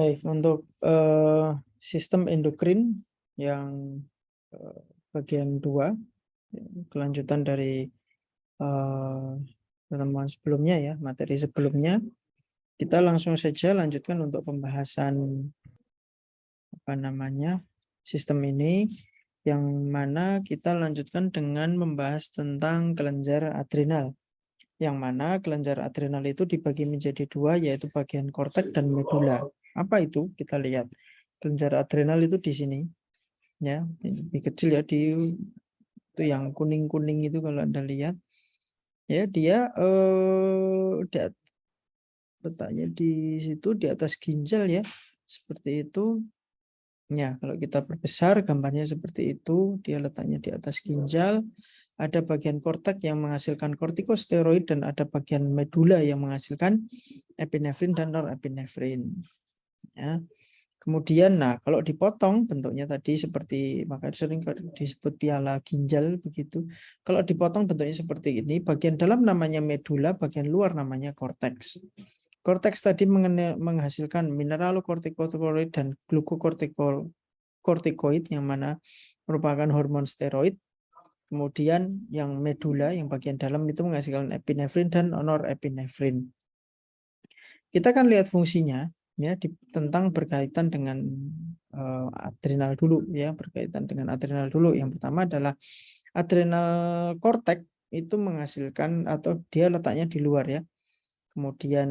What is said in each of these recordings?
Baik, untuk sistem endokrin yang bagian 2, kelanjutan dari pertemuan sebelumnya ya, materi sebelumnya, kita langsung saja lanjutkan untuk pembahasan sistem ini, yang mana kita lanjutkan dengan membahas tentang kelenjar adrenal. Yang mana kelenjar adrenal itu dibagi menjadi 2, yaitu bagian korteks dan medula. Apa itu? Kita lihat. Kelenjar adrenal itu di sini, ya, lebih kecil ya, itu yang kuning-kuning itu kalau Anda lihat, ya, dia letaknya di situ di atas ginjal ya, seperti itu. Ya, kalau kita perbesar gambarnya seperti itu, dia letaknya di atas ginjal. Ada bagian korteks yang menghasilkan kortikosteroid dan ada bagian medula yang menghasilkan epinefrin dan norepinefrin. Ya. Kemudian, nah, kalau dipotong bentuknya tadi seperti, maka sering disebut piala ginjal begitu. Kalau dipotong bentuknya seperti ini, bagian dalam namanya medula, bagian luar namanya korteks. Korteks tadi menghasilkan mineralokortikosteroid dan glukokortikoid yang mana merupakan hormon steroid. Kemudian yang medula, yang bagian dalam itu menghasilkan epinefrin dan norepinefrin. Kita akan lihat fungsinya ya tentang berkaitan dengan adrenal dulu ya, berkaitan dengan adrenal dulu. Yang pertama adalah adrenal korteks itu menghasilkan, atau dia letaknya di luar ya. Kemudian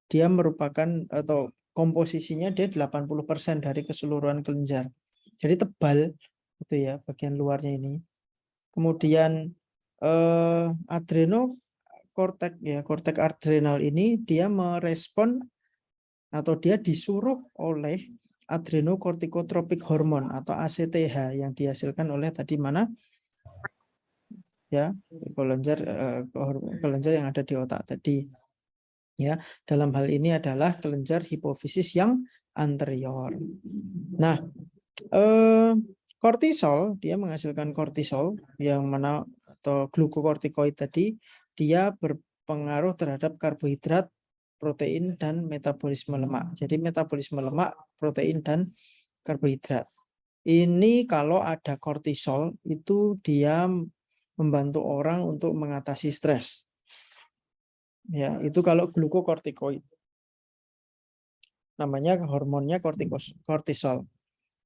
dia merupakan, atau komposisinya dia 80% dari keseluruhan kelenjar. Jadi tebal itu ya bagian luarnya ini. Kemudian adrenokorteks ya, korteks adrenal ini dia merespon atau dia disuruh oleh adrenokortikotropik hormon atau ACTH yang dihasilkan oleh tadi mana ya, kelenjar yang ada di otak tadi. Ya, dalam hal ini adalah kelenjar hipofisis yang anterior. Nah, kortisol, dia menghasilkan kortisol yang mana, atau glukokortikoid tadi, dia berpengaruh terhadap karbohidrat, protein, dan metabolisme lemak. Jadi metabolisme lemak, protein, dan karbohidrat. Ini kalau ada kortisol itu dia membantu orang untuk mengatasi stres. Ya, itu kalau glukokortikoid. Namanya hormonnya kortisol.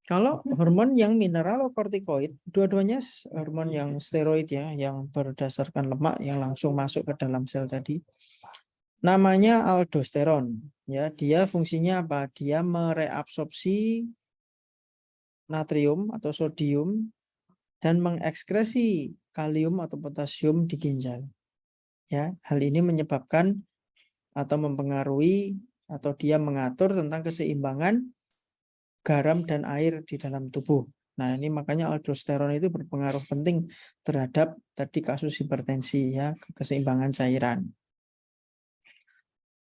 Kalau hormon yang mineralokortikoid, dua-duanya hormon yang steroid ya, yang berdasarkan lemak yang langsung masuk ke dalam sel tadi. Namanya aldosteron. Ya, dia fungsinya apa? Dia mereabsorpsi natrium atau sodium dan mengekskresi kalium atau potasium di ginjal. Ya, hal ini menyebabkan atau mempengaruhi atau dia mengatur tentang keseimbangan garam dan air di dalam tubuh. Nah, ini makanya aldosteron itu berpengaruh penting terhadap tadi kasus hipertensi ya, keseimbangan cairan.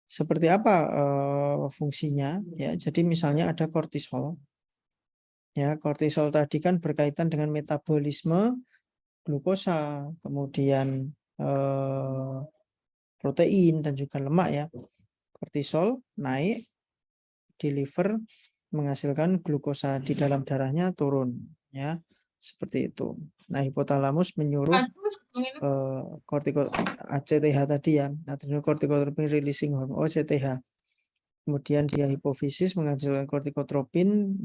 Seperti apa fungsinya ya? Jadi misalnya ada kortisol. Ya, kortisol tadi kan berkaitan dengan metabolisme glukosa, kemudian protein dan juga lemak ya. Kortisol naik di liver, menghasilkan glukosa di dalam darahnya turun ya, seperti itu. Nah, hipotalamus menyuruh ACTH tadi ya, adrenocorticotropic releasing hormone, ACTH. Kemudian dia hipofisis menghasilkan kortikotropin,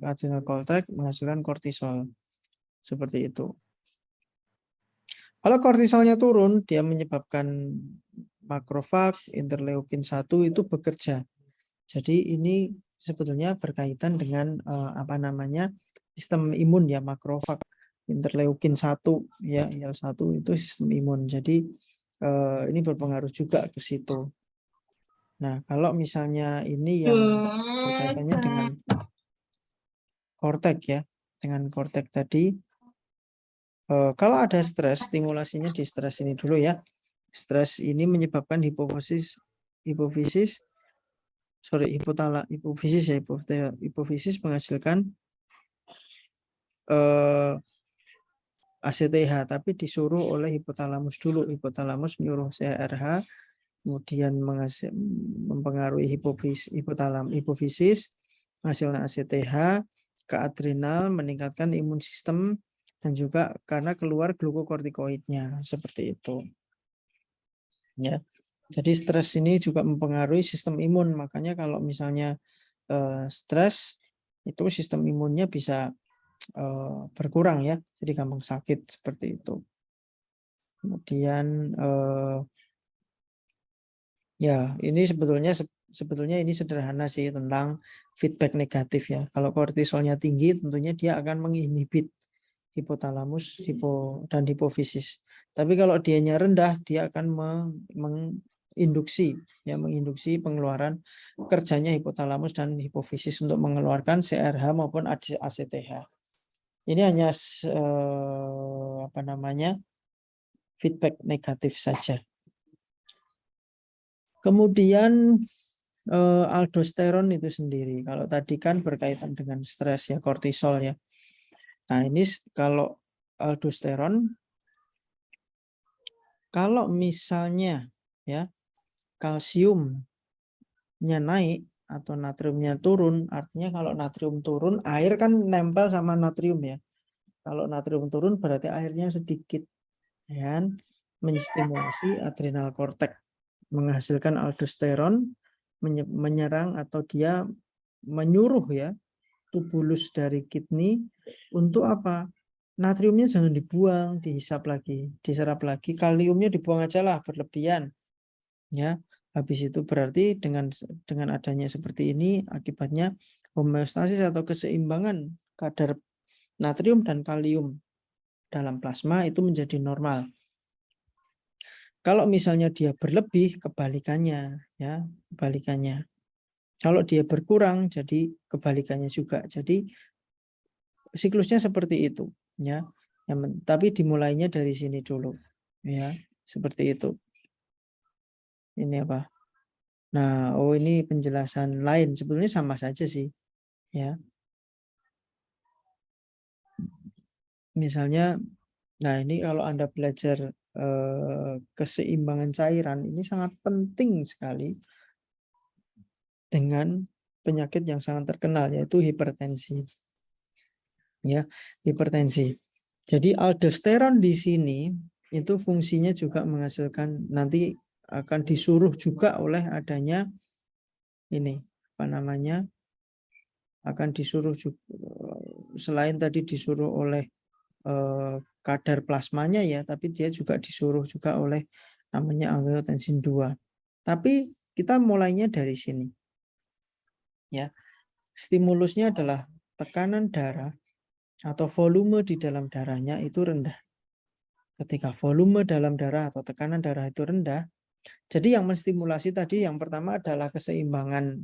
adrenal cortex menghasilkan kortisol. Seperti itu. Kalau kortisolnya turun, dia menyebabkan makrofag, interleukin 1 itu bekerja. Jadi ini sebetulnya berkaitan dengan sistem imun ya, makrofag, interleukin 1 ya, IL-1 itu sistem imun. Jadi ini berpengaruh juga ke situ. Nah, kalau misalnya ini yang berkaitannya dengan korteks ya, dengan korteks tadi, kalau ada stres, stimulasinya di stres ini dulu ya. Stres ini menyebabkan hipofisis hipofisis menghasilkan ACTH, tapi disuruh oleh hipotalamus dulu. Hipotalamus menyuruh CRH kemudian mempengaruhi hipofisis, menghasilkan ACTH, ke adrenal, meningkatkan imun sistem, dan juga karena keluar glukokortikoidnya, seperti itu. Ya, jadi stres ini juga mempengaruhi sistem imun, makanya kalau misalnya stres itu sistem imunnya bisa berkurang ya, jadi gampang sakit seperti itu. Kemudian ya, ini sebetulnya ini sederhana sih tentang feedback negatif ya. Kalau kortisolnya tinggi, tentunya dia akan menginhibit hipotalamus, dan hipofisis. Tapi kalau dianya rendah, dia akan menginduksi pengeluaran kerjanya hipotalamus dan hipofisis untuk mengeluarkan CRH maupun ACTH. Ini hanya feedback negatif saja. Kemudian aldosteron itu sendiri. Kalau tadi kan berkaitan dengan stres ya, kortisol ya. Nah, ini kalau aldosteron, kalau misalnya ya kalsiumnya naik atau natriumnya turun, artinya kalau natrium turun, air kan nempel sama natrium ya. Kalau natrium turun berarti airnya sedikit, dan menstimulasi adrenal korteks, menghasilkan aldosteron, menyerang atau dia menyuruh ya tubulus dari kidney untuk apa? Natriumnya jangan dibuang, dihisap lagi, diserap lagi, kaliumnya dibuang aja lah berlebihan. Ya, habis itu berarti dengan adanya seperti ini akibatnya homeostasis atau keseimbangan kadar natrium dan kalium dalam plasma itu menjadi normal. Kalau misalnya dia berlebih, kebalikannya ya, kebalikannya. Kalau dia berkurang, jadi kebalikannya juga. Jadi siklusnya seperti itu ya. Tapi dimulainya dari sini dulu ya, seperti itu. Ini apa? Nah, ini penjelasan lain, sebetulnya sama saja sih ya. Misalnya, nah ini kalau Anda belajar keseimbangan cairan, ini sangat penting sekali dengan penyakit yang sangat terkenal, yaitu hipertensi. Ya, hipertensi. Jadi aldosteron di sini itu fungsinya juga menghasilkan, nanti akan disuruh juga oleh adanya ini apa namanya, akan disuruh juga, selain tadi disuruh oleh kadar plasmanya ya, tapi dia juga disuruh juga oleh namanya angiotensin 2. Tapi kita mulainya dari sini ya. Stimulusnya adalah tekanan darah atau volume di dalam darahnya itu rendah. Ketika volume dalam darah atau tekanan darah itu rendah, jadi yang menstimulasi tadi yang pertama adalah keseimbangan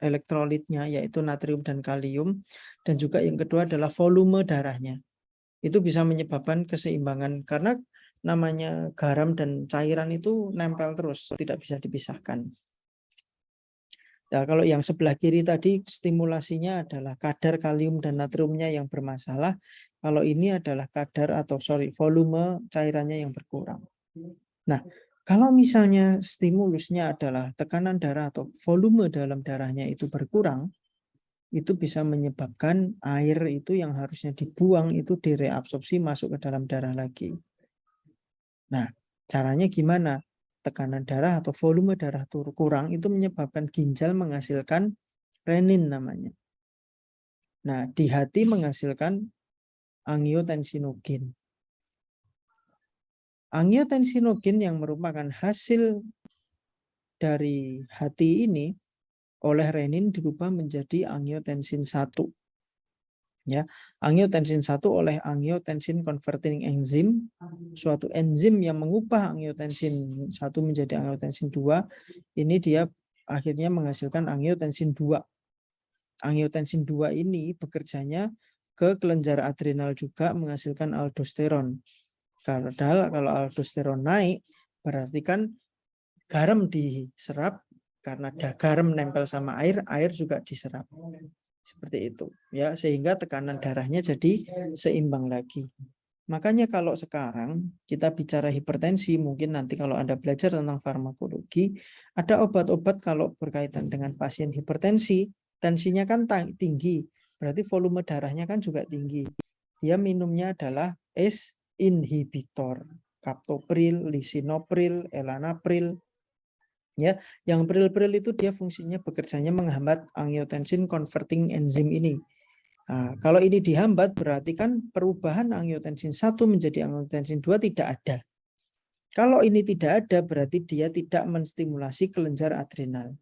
elektrolitnya, yaitu natrium dan kalium, dan juga yang kedua adalah volume darahnya. Itu bisa menyebabkan keseimbangan, karena namanya garam dan cairan itu nempel terus, tidak bisa dipisahkan. Nah, kalau yang sebelah kiri tadi stimulasinya adalah kadar kalium dan natriumnya yang bermasalah. Kalau ini adalah volume cairannya yang berkurang. Nah, kalau misalnya stimulusnya adalah tekanan darah atau volume dalam darahnya itu berkurang, itu bisa menyebabkan air itu yang harusnya dibuang itu direabsorpsi masuk ke dalam darah lagi. Nah, caranya gimana? Tekanan darah atau volume darah kurang itu menyebabkan ginjal menghasilkan renin namanya. Nah, di hati menghasilkan angiotensinogen. Angiotensinogen yang merupakan hasil dari hati ini oleh renin dirubah menjadi angiotensin 1. Ya, angiotensin 1 oleh angiotensin converting enzyme, suatu enzim yang mengubah angiotensin 1 menjadi angiotensin 2, ini dia akhirnya menghasilkan angiotensin 2. Angiotensin 2 ini bekerjanya ke kelenjar adrenal juga menghasilkan aldosteron. Padahal kalau aldosteron naik, berarti kan garam diserap, karena garam nempel sama air, air juga diserap. Seperti itu ya, sehingga tekanan darahnya jadi seimbang lagi. Makanya kalau sekarang kita bicara hipertensi, mungkin nanti kalau Anda belajar tentang farmakologi, ada obat-obat kalau berkaitan dengan pasien hipertensi, tensinya kan tinggi, berarti volume darahnya kan juga tinggi. Dia minumnya adalah ACE inhibitor, captopril, lisinopril, enalapril. Ya, yang pril-pril itu dia fungsinya bekerjanya menghambat angiotensin converting enzim ini. Nah, kalau ini dihambat berarti kan perubahan angiotensin 1 menjadi angiotensin 2 tidak ada. Kalau ini tidak ada berarti dia tidak menstimulasi kelenjar adrenal.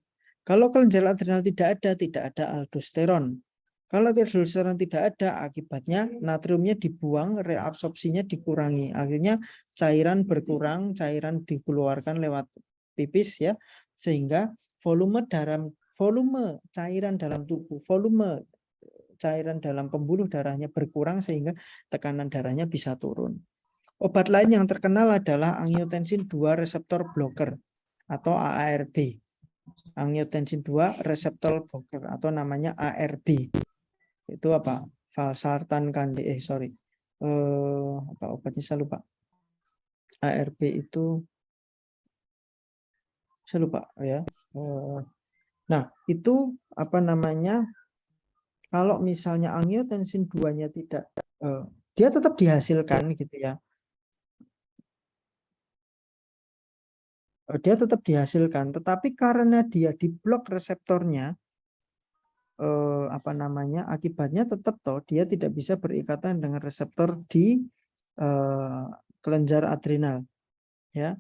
Kalau kelenjar adrenal tidak ada aldosteron. Kalau aldosteron tidak ada, akibatnya natriumnya dibuang, reabsorpsinya dikurangi. Akhirnya cairan berkurang, cairan dikeluarkan lewat pipis ya, sehingga volume cairan dalam tubuh, volume cairan dalam pembuluh darahnya berkurang sehingga tekanan darahnya bisa turun. Obat lain yang terkenal adalah angiotensin 2 reseptor blocker atau ARB. Angiotensin 2 reseptor blocker atau namanya ARB. Itu apa? Valsartan apa obatnya saya lupa. ARB itu saya lupa ya. Nah, itu apa namanya? Kalau misalnya angiotensin 2-nya tidak dia tetap dihasilkan gitu ya. Dia tetap dihasilkan, tetapi karena dia diblok reseptornya, apa namanya, akibatnya tetap dia tidak bisa berikatan dengan reseptor di kelenjar adrenal, ya,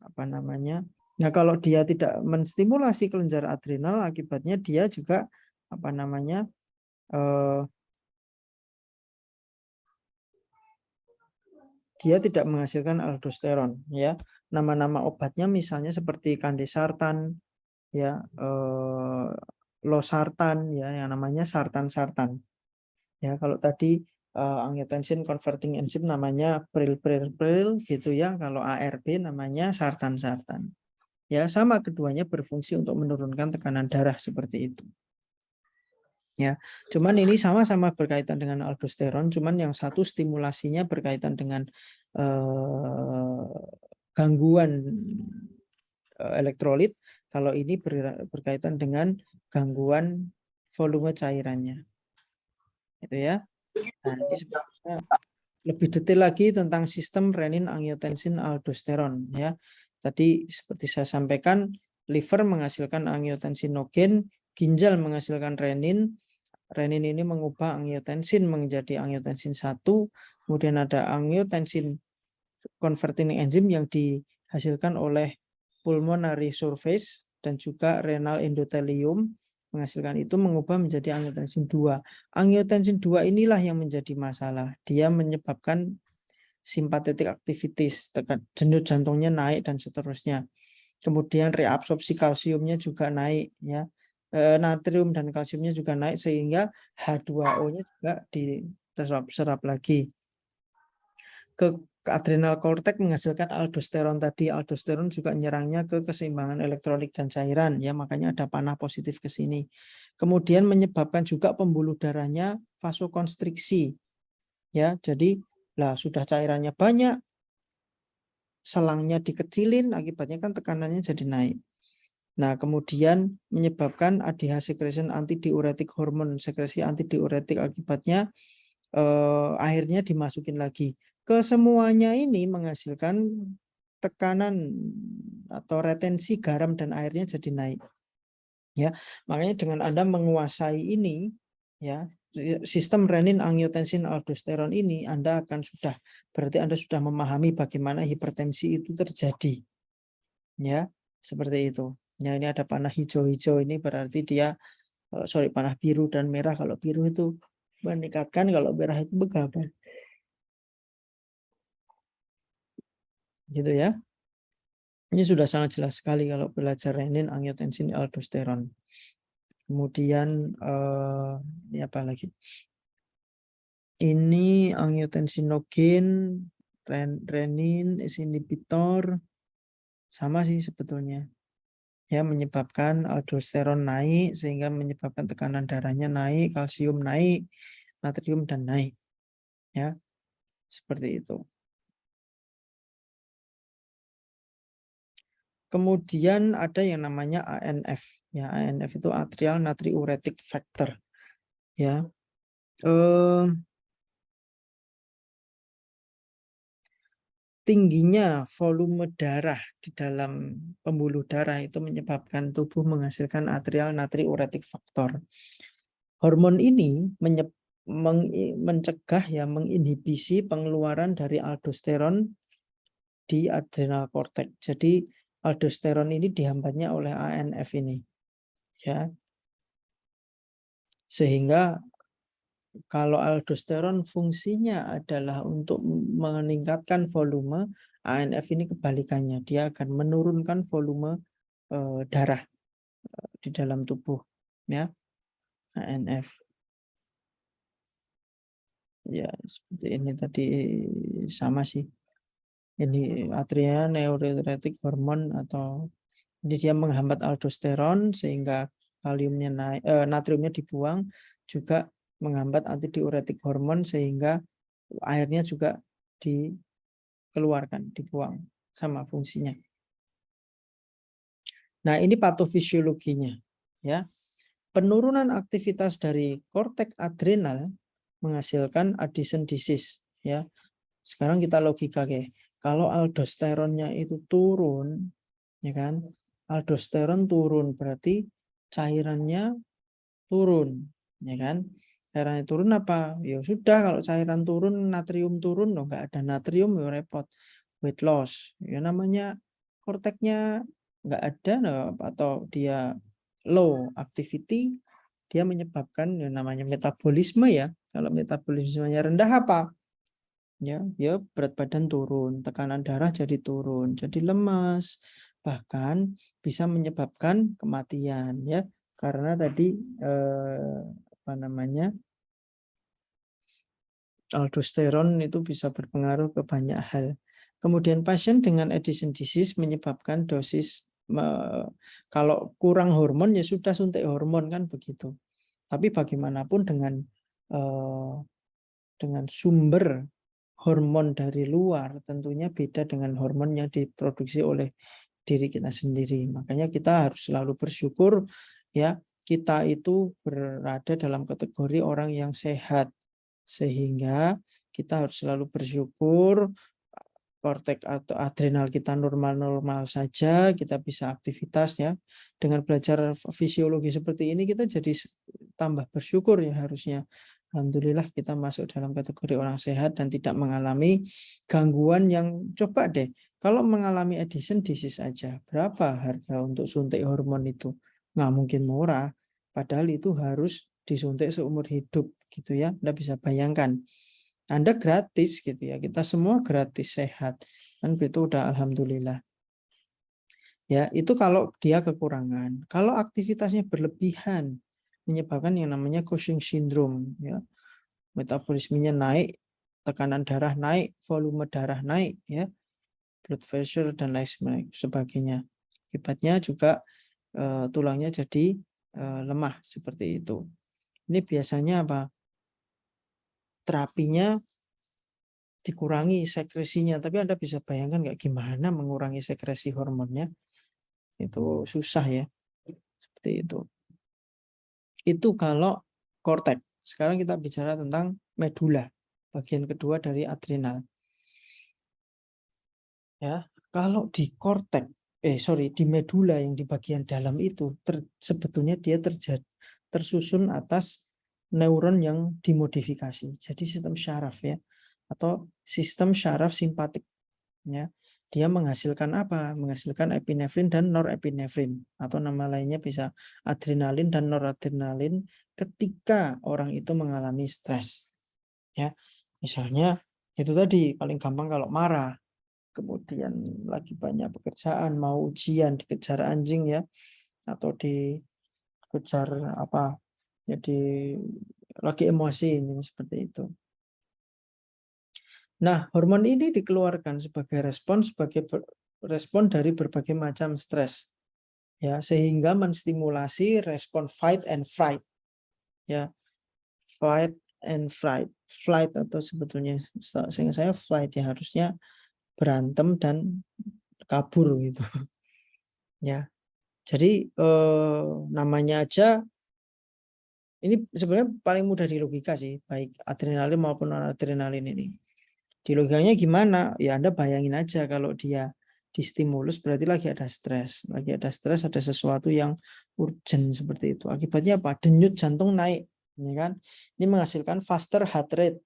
apa namanya. Nah, kalau dia tidak menstimulasi kelenjar adrenal, akibatnya dia juga apa namanya, dia tidak menghasilkan aldosteron, ya. Nama-nama obatnya misalnya seperti kandesartan, ya, losartan, ya, yang namanya sartan. Ya, kalau tadi angiotensin converting enzim namanya pril gitu ya. Kalau ARB namanya sartan. Ya, sama keduanya berfungsi untuk menurunkan tekanan darah seperti itu. Ya, cuman ini sama-sama berkaitan dengan aldosteron, cuman yang satu stimulasinya berkaitan dengan gangguan elektrolit, kalau ini berkaitan dengan gangguan volume cairannya. Itu ya. Nah, ini sebenarnya lebih detail lagi tentang sistem renin angiotensin aldosteron ya. Tadi seperti saya sampaikan, liver menghasilkan angiotensinogen, ginjal menghasilkan renin. Renin ini mengubah angiotensin menjadi angiotensin 1, kemudian ada angiotensin converting enzim yang dihasilkan oleh pulmonary surface dan juga renal endothelium menghasilkan itu mengubah menjadi angiotensin 2. Angiotensin 2 inilah yang menjadi masalah. Dia menyebabkan sympathetic activities, denyut jantungnya naik dan seterusnya. Kemudian reabsorpsi kalsiumnya juga naik ya. Natrium dan kalsiumnya juga naik sehingga H2O-nya juga diserap lagi. Ke adrenal cortex menghasilkan aldosteron tadi. Aldosteron juga menyerangnya ke keseimbangan elektrolit dan cairan ya, makanya ada panah positif ke sini. Kemudian menyebabkan juga pembuluh darahnya vasokonstriksi. Ya, jadi lah sudah cairannya banyak, selangnya dikecilin, akibatnya kan tekanannya jadi naik. Nah, kemudian menyebabkan ADH secretion antidiuretik, hormon sekresi antidiuretik, akibatnya airnya dimasukin lagi. Kesemuanya ini menghasilkan tekanan atau retensi garam dan airnya jadi naik. Ya, makanya dengan Anda menguasai ini, ya, sistem renin angiotensin aldosteron ini, Anda akan berarti Anda sudah memahami bagaimana hipertensi itu terjadi. Ya, seperti itu. Ya, ini ada panah hijau-hijau ini berarti dia panah biru dan merah. Kalau biru itu meningkatkan, kalau merah itu begabah. Gitu ya. Ini sudah sangat jelas sekali kalau belajar renin, angiotensin, aldosteron. Kemudian ini apa lagi? Ini angiotensinogen, renin, ACE inhibitor, sama sih sebetulnya. Ya, menyebabkan aldosteron naik sehingga menyebabkan tekanan darahnya naik, kalsium naik, natrium dan naik. Ya. Seperti itu. Kemudian ada yang namanya ANF. Ya, ANF itu atrial natriuretic factor. Ya. Tingginya volume darah di dalam pembuluh darah itu menyebabkan tubuh menghasilkan atrial natriuretic factor. Hormon ini mencegah ya, menginhibisi pengeluaran dari aldosteron di adrenal cortex. Jadi aldosteron ini dihambatnya oleh ANF ini, ya. Sehingga kalau aldosteron fungsinya adalah untuk meningkatkan volume, ANF ini kebalikannya, dia akan menurunkan volume darah di dalam tubuh, ya. ANF. Ya, seperti ini tadi sama sih. Ini atrial natriuretic hormone atau ini dia menghambat aldosteron sehingga kaliumnya naik, natriumnya dibuang, juga menghambat antidiuretik hormon sehingga airnya juga dikeluarkan, dibuang, sama fungsinya. Nah, ini patofisiologinya, ya. Penurunan aktivitas dari korteks adrenal menghasilkan Addison disease, ya. Sekarang kita logika, kayak kalau aldosteronnya itu turun, ya kan? Aldosteron turun berarti cairannya turun, ya kan? Cairannya turun apa? Ya sudah, kalau cairan turun, natrium turun, loh nggak ada natrium ya repot, weight loss. Ya namanya korteknya nggak ada, atau dia low activity, dia menyebabkan yang namanya metabolisme, ya. Kalau metabolismenya rendah apa? Ya berat badan turun, tekanan darah jadi turun, jadi lemas, bahkan bisa menyebabkan kematian, ya, karena tadi apa namanya, aldosteron itu bisa berpengaruh ke banyak hal. Kemudian pasien dengan Addison disease menyebabkan dosis, kalau kurang hormon ya sudah suntik hormon, kan begitu. Tapi bagaimanapun dengan sumber hormon dari luar tentunya beda dengan hormon yang diproduksi oleh diri kita sendiri. Makanya kita harus selalu bersyukur, ya, kita itu berada dalam kategori orang yang sehat, sehingga kita harus selalu bersyukur korteks atau adrenal kita normal-normal saja, kita bisa aktivitas, ya. Dengan belajar fisiologi seperti ini kita jadi tambah bersyukur, ya, harusnya. Alhamdulillah kita masuk dalam kategori orang sehat dan tidak mengalami gangguan yang, coba deh, kalau mengalami Addison disease saja, berapa harga untuk suntik hormon itu? Nggak mungkin murah, padahal itu harus disuntik seumur hidup, gitu ya. Anda bisa bayangkan. Anda gratis gitu ya, kita semua gratis sehat, kan itu udah alhamdulillah. Ya, itu kalau dia kekurangan. Kalau aktivitasnya berlebihan menyebabkan yang namanya Cushing syndrome, ya. Metabolismenya naik, tekanan darah naik, volume darah naik, ya. Blood pressure dan lain sebagainya. Akibatnya juga tulangnya jadi lemah seperti itu. Ini biasanya apa? Terapinya dikurangi sekresinya, tapi Anda bisa bayangkan nggak gimana mengurangi sekresi hormonnya, itu susah, ya, seperti itu. Itu kalau korteks. Sekarang kita bicara tentang medula, bagian kedua dari adrenal, ya. Kalau di korteks, di medula yang di bagian dalam itu sebetulnya dia tersusun atas neuron yang dimodifikasi, jadi sistem syaraf, ya, atau sistem syaraf simpatik, ya. Dia menghasilkan apa? Menghasilkan epinefrin dan norepinefrin, atau nama lainnya bisa adrenalin dan noradrenalin ketika orang itu mengalami stres, ya. Misalnya itu tadi paling gampang kalau marah, kemudian lagi banyak pekerjaan, mau ujian, dikejar anjing, ya, atau dikejar apa, jadi lagi emosi, ini seperti itu. Nah, hormon ini dikeluarkan sebagai respon dari berbagai macam stres, ya, sehingga menstimulasi respon fight and flight, ya, fight and flight atau sebetulnya seingat saya flight ya, harusnya berantem dan kabur gitu ya. Jadi namanya aja ini sebenarnya paling mudah di logika sih, baik adrenalin maupun noradrenalin ini. Di logikanya gimana? Ya Anda bayangin aja kalau dia distimulus berarti lagi ada stres. Lagi ada stres, ada sesuatu yang urgent seperti itu. Akibatnya apa? Denyut jantung naik, ya kan? Ini menghasilkan faster heart rate,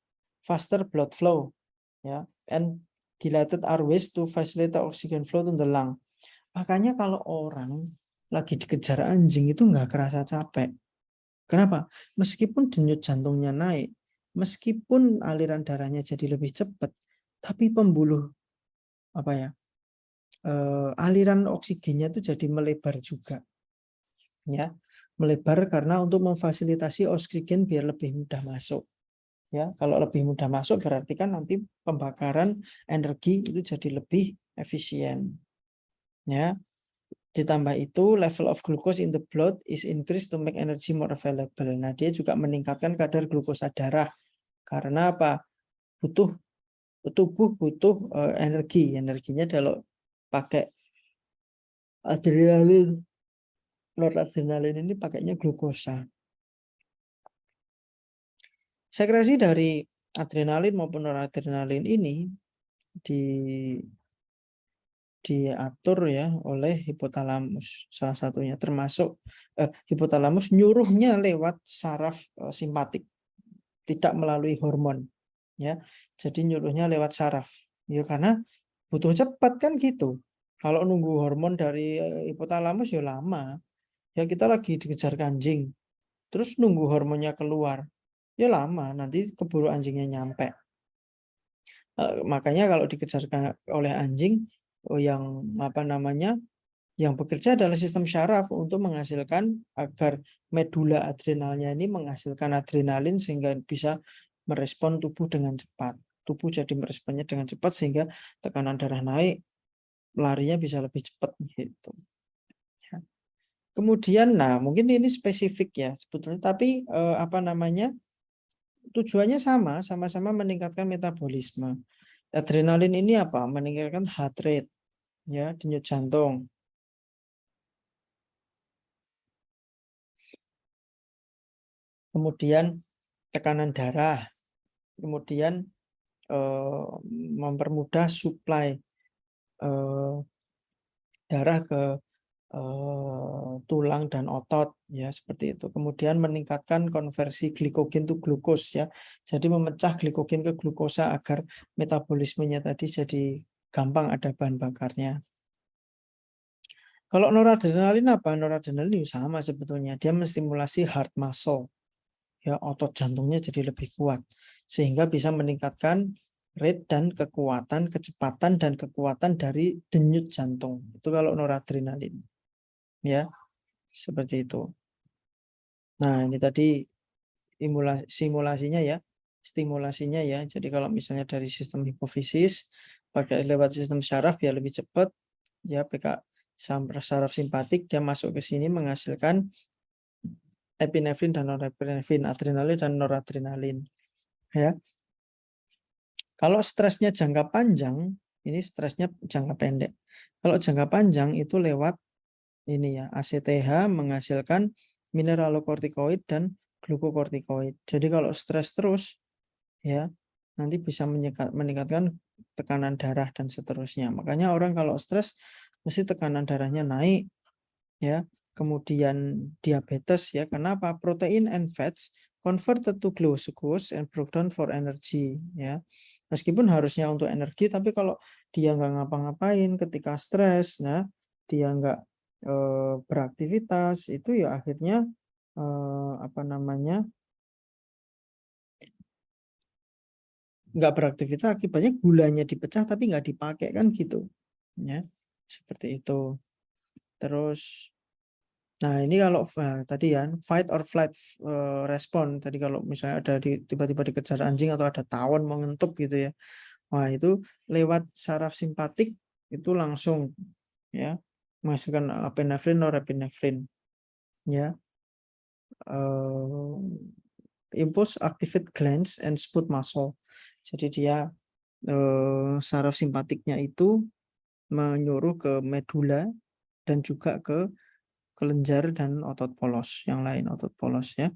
faster blood flow, ya, and dilated airways to facilitate oxygen flow to the lung. Makanya kalau orang lagi dikejar anjing itu nggak kerasa capek. Kenapa? Meskipun denyut jantungnya naik, meskipun aliran darahnya jadi lebih cepat, tapi pembuluh apa ya, aliran oksigennya itu jadi melebar juga, ya, melebar karena untuk memfasilitasi oksigen biar lebih mudah masuk. Ya, kalau lebih mudah masuk berarti kan nanti pembakaran energi itu jadi lebih efisien. Ya, ditambah itu level of glucose in the blood is increased to make energy more available. Nah, dia juga meningkatkan kadar glukosa darah. Karena apa? Tubuh butuh energi. Energinya kalau pakai adrenalin, noradrenalin ini pakainya glukosa. Sekresi dari adrenalin maupun noradrenalin ini diatur ya oleh hipotalamus salah satunya, termasuk hipotalamus nyuruhnya lewat saraf simpatik, tidak melalui hormon ya. Jadi nyuruhnya lewat saraf ya, karena butuh cepat kan gitu. Kalau nunggu hormon dari hipotalamus ya lama ya, kita lagi dikejar anjing terus nunggu hormonnya keluar ya lama, nanti keburu anjingnya nyampe. Makanya kalau dikejar oleh anjing yang apa namanya, yang bekerja adalah sistem syaraf untuk menghasilkan agar medula adrenalnya ini menghasilkan adrenalin sehingga bisa merespon tubuh dengan cepat. Tubuh jadi meresponnya dengan cepat sehingga tekanan darah naik, larinya bisa lebih cepat gitu. Ya. Kemudian, nah mungkin ini spesifik ya sebetulnya, tapi apa namanya, tujuannya sama-sama meningkatkan metabolisme. Adrenalin ini apa? Meningkatkan heart rate, ya, denyut jantung. Kemudian tekanan darah, kemudian mempermudah suplai darah ke tulang dan otot ya, seperti itu. Kemudian meningkatkan konversi glikogen to glukos ya. Jadi memecah glikogen ke glukosa agar metabolismenya tadi jadi gampang ada bahan bakarnya. Kalau noradrenalin apa? Noradrenalin sama sebetulnya. Dia menstimulasi heart muscle. Ya, otot jantungnya jadi lebih kuat sehingga bisa meningkatkan rate dan kekuatan, kecepatan dan kekuatan dari denyut jantung. Itu kalau noradrenalin. Ya, seperti itu. Nah, ini tadi simulasinya ya, stimulasinya ya. Jadi kalau misalnya dari sistem hipofisis pakai lewat sistem syaraf biar lebih cepat ya, PK saraf simpatik dia masuk ke sini menghasilkan epinefrin dan norepinefrin, adrenalin dan noradrenalin. Ya. Kalau stresnya jangka panjang, ini stresnya jangka pendek. Kalau jangka panjang itu lewat ini ya, ACTH menghasilkan mineralokortikoid dan glukokortikoid. Jadi kalau stres terus ya, nanti bisa meningkatkan tekanan darah dan seterusnya. Makanya orang kalau stres mesti tekanan darahnya naik ya. Kemudian diabetes ya, kenapa? Protein and fats converted to glucose and broken down for energy ya. Meskipun harusnya untuk energi, tapi kalau dia nggak ngapa-ngapain ketika stres, nah dia nggak beraktivitas, itu ya akhirnya apa namanya, nggak beraktivitas, akibatnya gulanya dipecah tapi nggak dipakai kan gitu ya, seperti itu. Terus nah ini kalau tadi ya fight or flight respon, tadi kalau misalnya ada tiba-tiba dikejar anjing atau ada tawon mau ngentup gitu ya, wah itu lewat saraf simpatik itu langsung ya menghasilkan epinefrin, norepinefrin ya. impulse activate glands and smooth muscle. Jadi dia saraf simpatiknya itu menyuruh ke medula dan juga ke kelenjar dan otot polos yang lain, otot polos ya.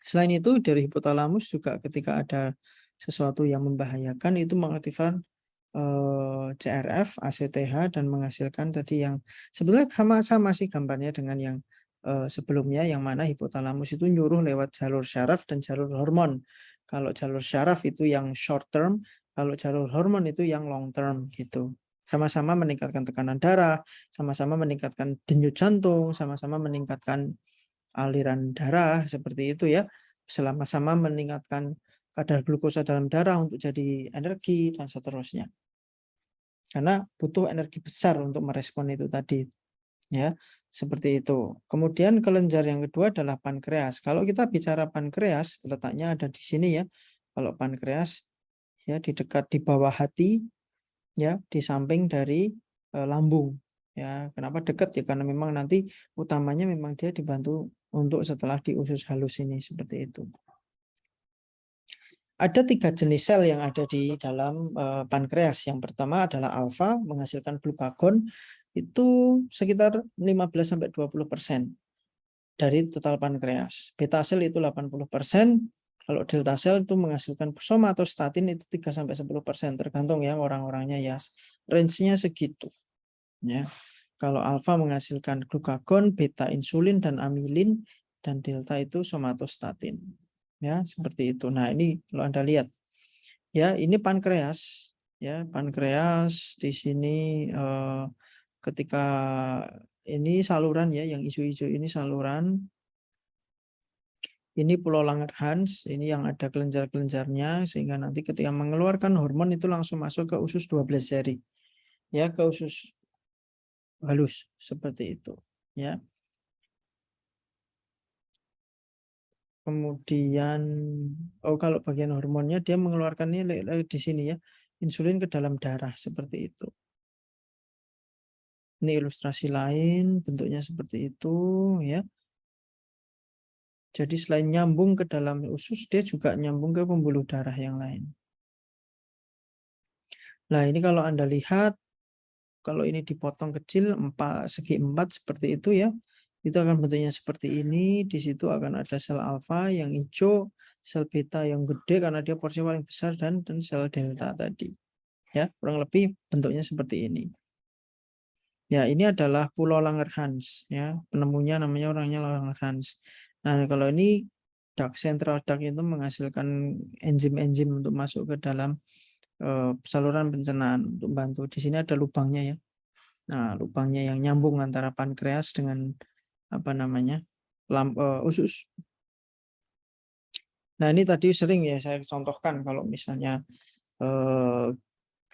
Selain itu dari hipotalamus juga ketika ada sesuatu yang membahayakan itu mengaktifkan CRF, ACTH dan menghasilkan tadi yang sebenarnya sama sih gambarnya dengan yang sebelumnya, yang mana hipotalamus itu nyuruh lewat jalur syaraf dan jalur hormon. Kalau jalur syaraf itu yang short term, kalau jalur hormon itu yang long term gitu. Sama-sama meningkatkan tekanan darah, sama-sama meningkatkan denyut jantung, sama-sama meningkatkan aliran darah seperti itu ya. Sama-sama meningkatkan kadar glukosa dalam darah untuk jadi energi dan seterusnya. Karena butuh energi besar untuk merespon itu tadi. Ya, seperti itu. Kemudian kelenjar yang kedua adalah pankreas. Kalau kita bicara pankreas, letaknya ada di sini ya. Kalau pankreas ya di dekat di bawah hati ya, di samping dari lambung. Ya, kenapa dekat ya? Karena memang nanti utamanya memang dia dibantu untuk setelah di usus halus ini seperti itu. Ada 3 jenis sel yang ada di dalam pankreas. Yang pertama adalah alfa, menghasilkan glukagon itu sekitar 15-20% dari total pankreas. Beta sel itu 80%. Kalau delta sel itu menghasilkan somatostatin itu 3-10%, tergantung ya orang-orangnya ya. Range-nya segitu. Ya. Kalau alfa menghasilkan glukagon, beta insulin dan amilin, dan delta itu somatostatin. Ya, seperti itu. Nah, ini kalau Anda lihat ya, ini pankreas ya, pankreas di sini ketika ini saluran ya, yang hijau-hijau ini saluran. Ini pulau Langerhans, ini yang ada kelenjar-kelenjarnya sehingga nanti ketika mengeluarkan hormon itu langsung masuk ke usus 12 jari. Ya, ke usus halus seperti itu, ya. Kemudian kalau bagian hormonnya dia mengeluarkannya di sini ya, insulin ke dalam darah seperti itu. Ini ilustrasi lain, bentuknya seperti itu ya. Jadi selain nyambung ke dalam usus, dia juga nyambung ke pembuluh darah yang lain. Nah, ini kalau Anda lihat, kalau ini dipotong kecil segi 4 seperti itu ya, itu akan bentuknya seperti ini. Di situ akan ada sel alfa yang hijau, sel beta yang gede karena dia porsi paling besar, dan sel delta tadi. Ya, kurang lebih bentuknya seperti ini. Ya, ini adalah Pulau Langerhans ya. Penemunya namanya orangnya Langerhans. Nah, kalau ini duct, central duct itu menghasilkan enzim-enzim untuk masuk ke dalam saluran pencernaan untuk bantu. Di sini ada lubangnya ya. Nah, lubangnya yang nyambung antara pankreas dengan apa namanya? Usus. Nah, ini tadi sering ya saya contohkan kalau misalnya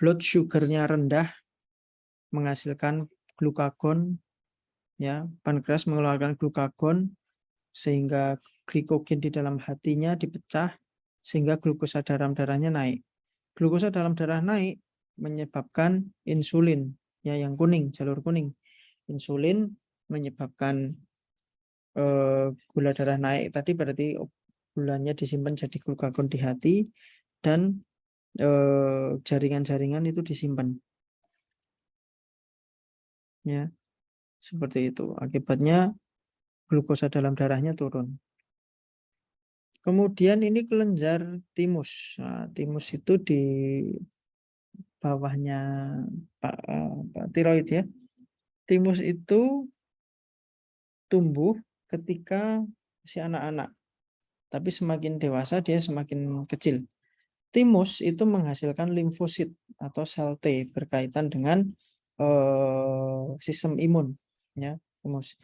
blood sugar-nya rendah menghasilkan glukagon ya, pankreas mengeluarkan glukagon sehingga glikogen di dalam hatinya dipecah sehingga glukosa dalam darahnya naik. Glukosa dalam darah naik menyebabkan insulin ya, yang kuning, jalur kuning. Insulin menyebabkan gula darah naik tadi, berarti gulanya disimpan jadi glukagon di hati dan jaringan-jaringan itu disimpan. Ya, seperti itu. Akibatnya glukosa dalam darahnya turun. Kemudian ini kelenjar timus. Nah, timus itu di bawahnya tiroid ya. Timus itu tumbuh ketika si anak-anak, tapi semakin dewasa dia semakin kecil. Timus itu menghasilkan limfosit atau sel T berkaitan dengan sistem imun ya. Timus.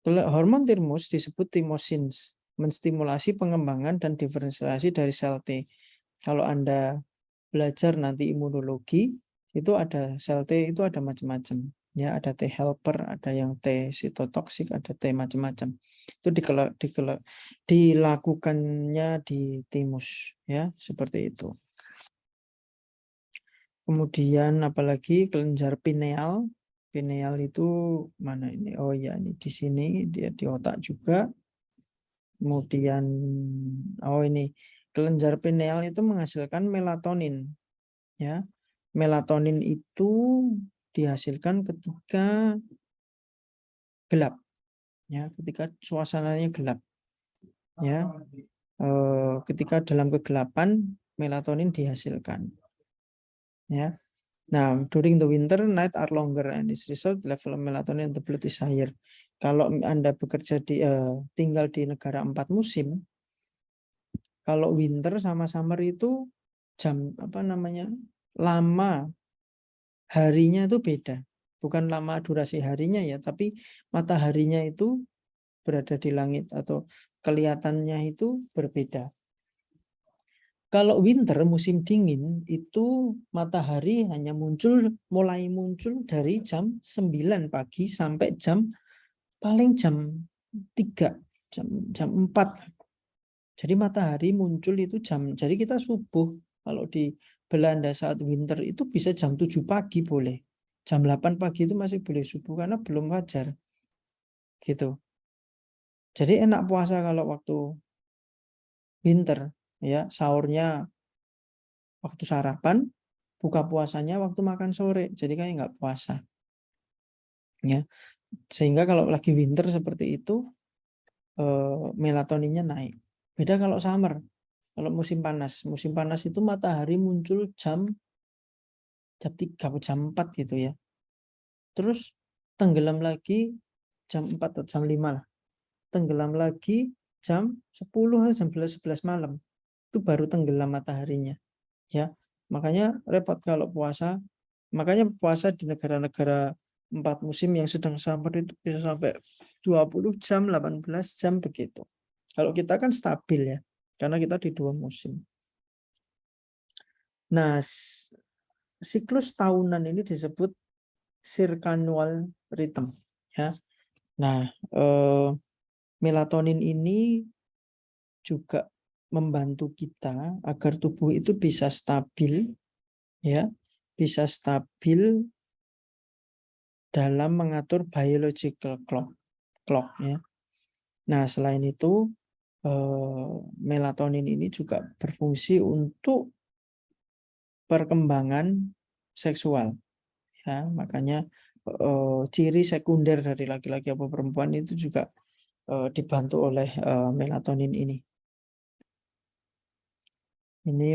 Hormon timus disebut timosins, menstimulasi pengembangan dan diferensiasi dari sel T. Kalau Anda belajar nanti imunologi, itu ada sel T itu ada macam-macam. Ya, ada T helper, ada yang T sitotoksik, ada T macam-macam. Itu dilakukannya di timus ya, seperti itu. Kemudian apalagi kelenjar pineal. Pineal itu mana ini? Oh ya, ini di sini, dia di otak juga. Kemudian ini kelenjar pineal itu menghasilkan melatonin, ya. Melatonin itu dihasilkan ketika gelap, ya, ketika suasananya gelap, ya. Ketika dalam kegelapan melatonin dihasilkan, ya. Nah, during the winter, night are longer and as result level of melatonin in the blood is higher. Kalau Anda bekerja tinggal di negara 4 musim, kalau winter sama summer itu lama harinya itu beda. Bukan lama durasi harinya ya, tapi mataharinya itu berada di langit atau kelihatannya itu berbeda. Kalau winter musim dingin itu matahari hanya mulai muncul dari jam 9 pagi sampai paling jam 3, jam 4. Jadi matahari muncul itu jadi kita subuh kalau di Belanda saat winter itu bisa jam 7 pagi boleh. Jam 8 pagi itu masih boleh subuh karena belum fajar. Gitu. Jadi enak puasa kalau waktu winter, ya, sahurnya waktu sarapan, buka puasanya waktu makan sore, jadi kayak nggak puasa, ya. Sehingga kalau lagi winter seperti itu, melatoninnya naik. Beda kalau summer, kalau musim panas itu matahari muncul jam 3 atau jam 4 gitu ya. Terus tenggelam lagi jam 4 atau jam 5 lah. Tenggelam lagi jam 10 atau jam 11 malam. Itu baru tenggelam mataharinya, ya. Makanya repot kalau puasa. Makanya puasa di negara-negara 4 musim yang sedang summer itu bisa sampai 20 jam, 18 jam begitu. Kalau kita kan stabil ya, karena kita di 2 musim. Nah, siklus tahunan ini disebut circadian rhythm, ya. Nah, melatonin ini juga membantu kita agar tubuh itu bisa stabil, ya, bisa stabil dalam mengatur biological clock, ya. Nah, selain itu melatonin ini juga berfungsi untuk perkembangan seksual, ya. Makanya ciri sekunder dari laki-laki atau perempuan itu juga dibantu oleh melatonin ini.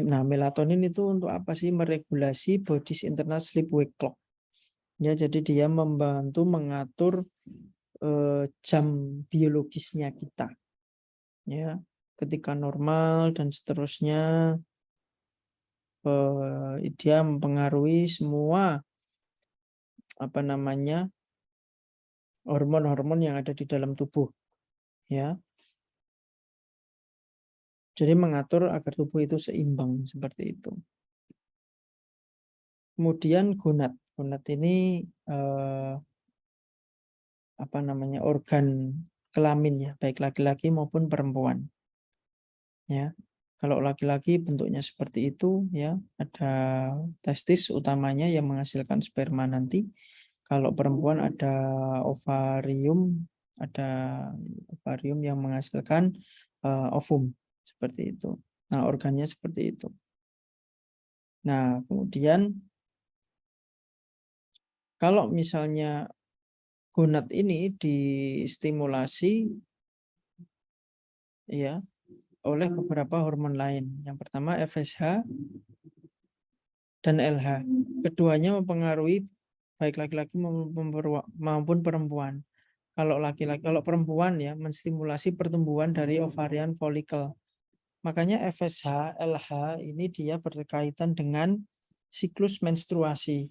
Nah, melatonin itu untuk apa sih? Meregulasi body's internal sleep-wake clock. Ya, jadi dia membantu mengatur jam biologisnya kita. Ya, ketika normal dan seterusnya, dia mempengaruhi semua hormon-hormon yang ada di dalam tubuh, ya. Jadi mengatur agar tubuh itu seimbang seperti itu. Kemudian gonad ini organ kelamin ya, baik laki-laki maupun perempuan, ya. Kalau laki-laki bentuknya seperti itu, ya, ada testis utamanya yang menghasilkan sperma nanti. Kalau perempuan ada ovarium yang menghasilkan ovum seperti itu. Nah, organnya seperti itu. Nah, kemudian kalau misalnya gonad ini distimulasi, ya, oleh beberapa hormon lain. Yang pertama FSH dan LH. Keduanya mempengaruhi baik laki-laki maupun perempuan. Kalau perempuan ya menstimulasi pertumbuhan dari ovarian folikel. Makanya FSH, LH ini dia berkaitan dengan siklus menstruasi.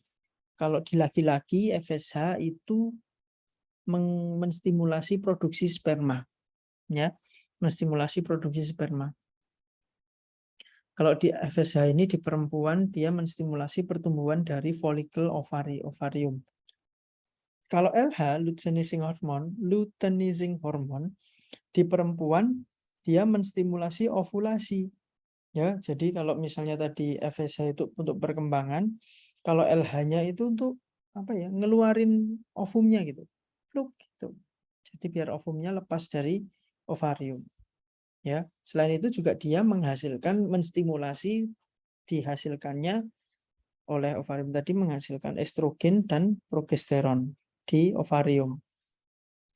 Kalau di laki-laki FSH itu menstimulasi produksi sperma, ya, menstimulasi produksi sperma. Kalau di FSH ini di perempuan dia menstimulasi pertumbuhan dari folikel ovarium. Kalau LH, luteinizing hormone di perempuan dia menstimulasi ovulasi. Ya, jadi kalau misalnya tadi FSH itu untuk perkembangan, kalau LH-nya itu untuk ngeluarin ovumnya gitu. Pluk gitu. Jadi biar ovumnya lepas dari ovarium. Ya, selain itu juga dia menstimulasi dihasilkannya oleh ovarium tadi menghasilkan estrogen dan progesteron di ovarium.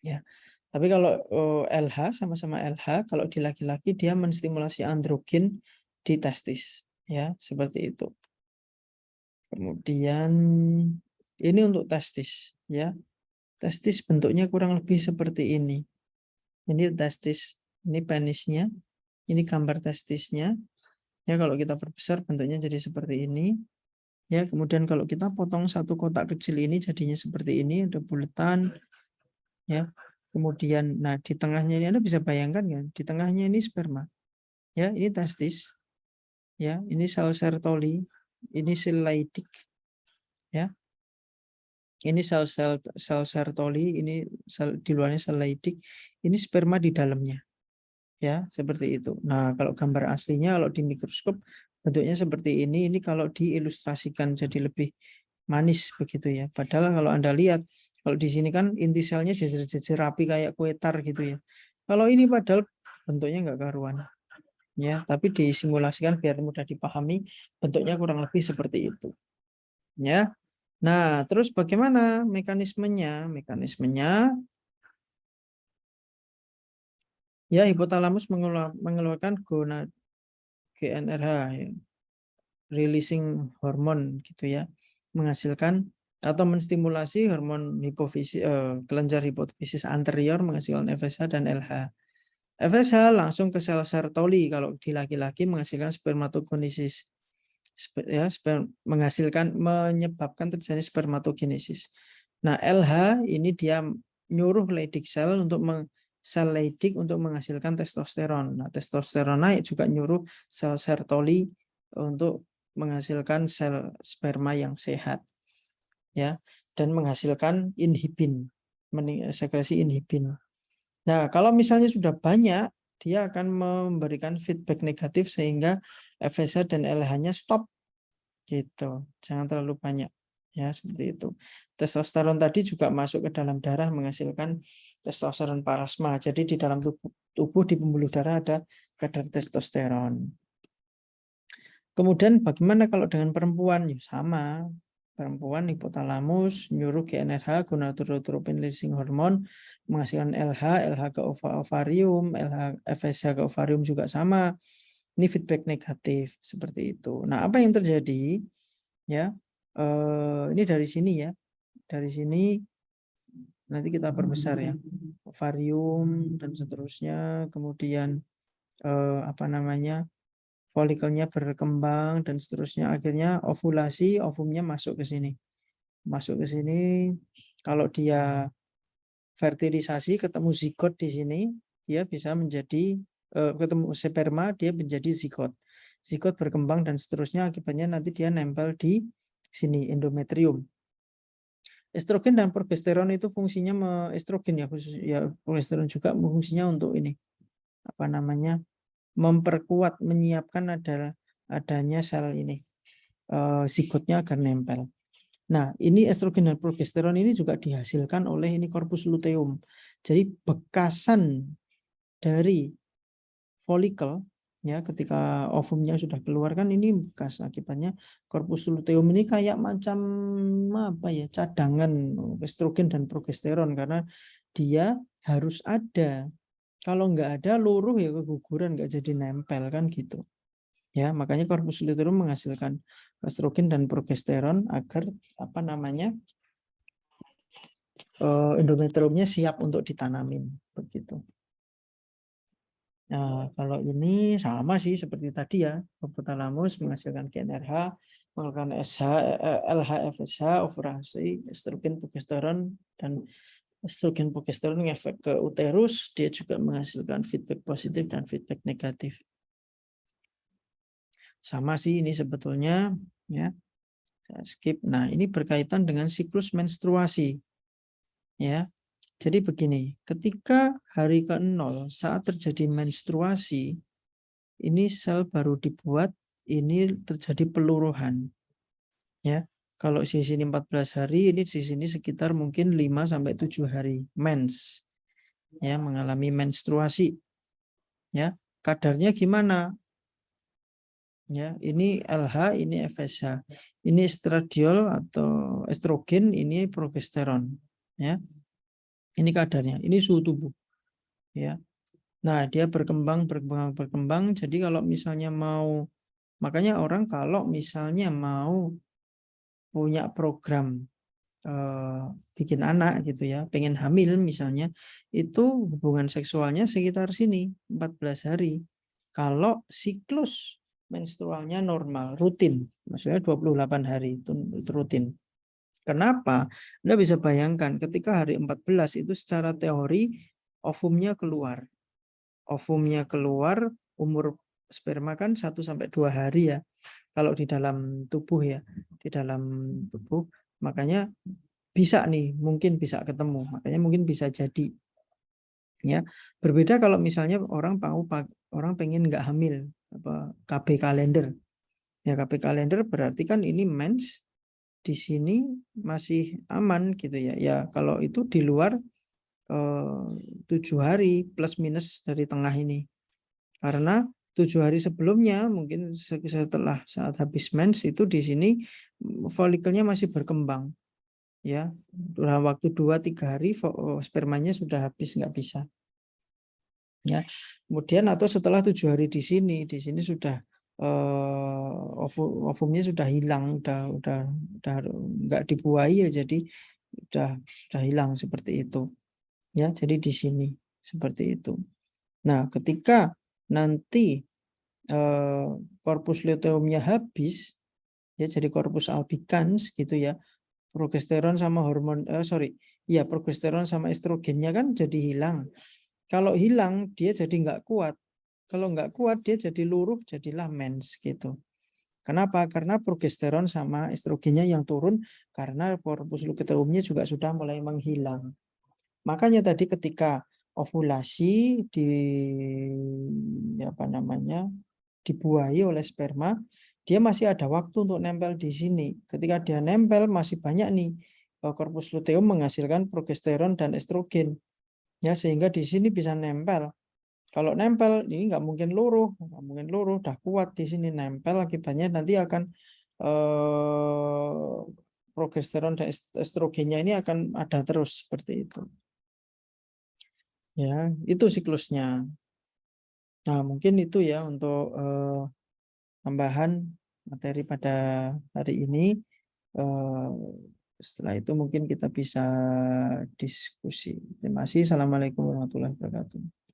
Ya. Tapi kalau LH sama-sama LH, kalau di laki-laki dia menstimulasi androgen di testis, ya, seperti itu. Kemudian ini untuk testis, ya. Testis bentuknya kurang lebih seperti ini. Ini testis, ini penisnya, ini gambar testisnya. Ya, kalau kita perbesar bentuknya jadi seperti ini. Ya, kemudian kalau kita potong satu kotak kecil ini jadinya seperti ini, ada bulatan. Ya, kemudian, nah di tengahnya ini Anda bisa bayangkan kan, di tengahnya ini sperma. Ya, ini testis. Ya, ini sel Sertoli, ini sel Leydig. Ya, ini sel Sertoli, ini sel di luarnya sel Leydig, ini sperma di dalamnya. Ya, seperti itu. Nah, kalau gambar aslinya kalau di mikroskop bentuknya seperti ini kalau diilustrasikan jadi lebih manis begitu ya. Padahal kalau Anda lihat kalau di sini kan inti selnya jejer-jejer rapi kayak kue tar gitu ya. Kalau ini padahal bentuknya nggak karuan. Ya, tapi disimulasikan biar mudah dipahami bentuknya kurang lebih seperti itu. Ya. Nah, terus bagaimana mekanismenya? Mekanismenya ya hipotalamus mengeluarkan GnRH ya, releasing hormon gitu ya, menghasilkan atau menstimulasi hormon hipofisis kelenjar hipofisis anterior menghasilkan FSH dan LH. FSH langsung ke sel Sertoli, kalau di laki-laki menghasilkan spermatogenesis. Ya, menyebabkan terjadi spermatogenesis. Nah, LH ini dia nyuruh Leydig sel sel Leydig untuk menghasilkan testosteron. Nah, testosteron naik juga nyuruh sel Sertoli untuk menghasilkan sel sperma yang sehat. Ya, dan menghasilkan inhibin, sekresi inhibin. Nah, kalau misalnya sudah banyak, dia akan memberikan feedback negatif sehingga FSH dan LH-nya stop. Gitu. Jangan terlalu banyak. Ya, seperti itu. Testosteron tadi juga masuk ke dalam darah menghasilkan testosteron parasma. Jadi di dalam tubuh di pembuluh darah ada kadar testosteron. Kemudian bagaimana kalau dengan perempuan? Ya, sama. Perempuan hipotalamus nyuruh GnRH gonadotropin releasing hormone menghasilkan LH, LH ke ovarium, LH FSH ke ovarium juga sama. Ini feedback negatif seperti itu. Nah, apa yang terjadi? Ya, ini dari sini ya. Dari sini nanti kita perbesar ya. Ovarium dan seterusnya, kemudian apa namanya? Folikelnya berkembang dan seterusnya, akhirnya ovulasi, ovumnya masuk ke sini. Masuk ke sini, kalau dia fertilisasi ketemu zigot di sini, dia bisa menjadi ketemu sperma, dia menjadi zigot. Zigot berkembang dan seterusnya, akibatnya nanti dia nempel di sini endometrium. Estrogen dan progesteron itu fungsinya estrogen ya, khusus ya, progesteron juga fungsinya untuk ini apa namanya, memperkuat, menyiapkan adanya sel ini zigotnya agar nempel. Nah, ini estrogen dan progesteron ini juga dihasilkan oleh ini corpus luteum. Jadi bekasan dari folikel ya, ketika ovumnya sudah keluar kan ini bekas, akibatnya corpus luteum ini kayak macam apa ya, cadangan estrogen dan progesteron, karena dia harus ada. Kalau nggak ada luruh ya keguguran, nggak jadi nempel kan gitu. Ya, makanya corpus luteum menghasilkan estrogen dan progesteron agar apa namanya endometriumnya siap untuk ditanamin begitu. Nah, kalau ini sama sih seperti tadi ya, hipotalamus menghasilkan GnRH, melakukan LH, FSH, ovulasi, estrogen, progesteron, dan estrogen progesteron ngefek ke uterus, dia juga menghasilkan feedback positif dan feedback negatif. Sama sih ini sebetulnya ya. Saya skip. Nah, ini berkaitan dengan siklus menstruasi. Ya. Jadi begini, ketika hari ke-0 saat terjadi menstruasi, ini sel baru dibuat, ini terjadi peluruhan. Ya. Kalau di sini 14 hari, ini di sini sekitar mungkin 5 sampai 7 hari mens. Ya, mengalami menstruasi. Ya. kadarnya gimana? Ya, ini LH, ini FSH. Ini estradiol atau estrogen, ini progesteron. Ya, ini kadarnya. Ini suhu tubuh. Ya. Nah, dia berkembang. Jadi kalau misalnya makanya orang kalau misalnya mau punya program bikin anak gitu ya, pengen hamil misalnya, itu hubungan seksualnya sekitar sini 14 hari. Kalau siklus menstrualnya normal, rutin, maksudnya 28 hari itu rutin. Kenapa? Anda bisa bayangkan ketika hari 14 itu secara teori ovumnya keluar. Ovumnya keluar, umur sperma kan 1 sampai 2 hari ya. Kalau di dalam tubuh ya, di dalam tubuh, makanya bisa nih, mungkin bisa ketemu, makanya mungkin bisa jadi. Ya, berbeda kalau misalnya orang pengen nggak hamil, KB kalender. Ya, KB kalender berarti kan ini mens di sini masih aman gitu ya. Ya, kalau itu di luar 7 hari plus minus dari tengah ini. Karena 7 hari sebelumnya mungkin setelah saat habis mens itu di sini folikelnya masih berkembang. Ya, dalam waktu 2-3 hari spermanya sudah habis, nggak bisa. Ya, kemudian atau setelah 7 hari di sini sudah ovumnya sudah hilang, udah nggak dibuahi ya, jadi sudah hilang seperti itu. Ya, jadi di sini seperti itu. Nah, ketika nanti korpus luteumnya habis, ya jadi korpus albicans gitu ya, progesteron sama progesteron sama estrogennya kan jadi hilang. Kalau hilang dia jadi nggak kuat. Kalau nggak kuat dia jadi luruh, jadilah mens gitu. Kenapa? Karena progesteron sama estrogennya yang turun karena korpus luteumnya juga sudah mulai menghilang. Makanya tadi ketika ovulasi dibuahi oleh sperma, dia masih ada waktu untuk nempel di sini. Ketika dia nempel masih banyak nih korpus luteum menghasilkan progesteron dan estrogen. Ya, sehingga di sini bisa nempel. Kalau nempel ini nggak mungkin luruh, udah kuat di sini nempel, akibatnya nanti akan progesteron dan estrogennya ini akan ada terus seperti itu. Ya, itu siklusnya. Nah, mungkin itu ya untuk tambahan materi pada hari ini. Setelah itu mungkin kita bisa diskusi. Terima kasih. Assalamualaikum warahmatullahi wabarakatuh.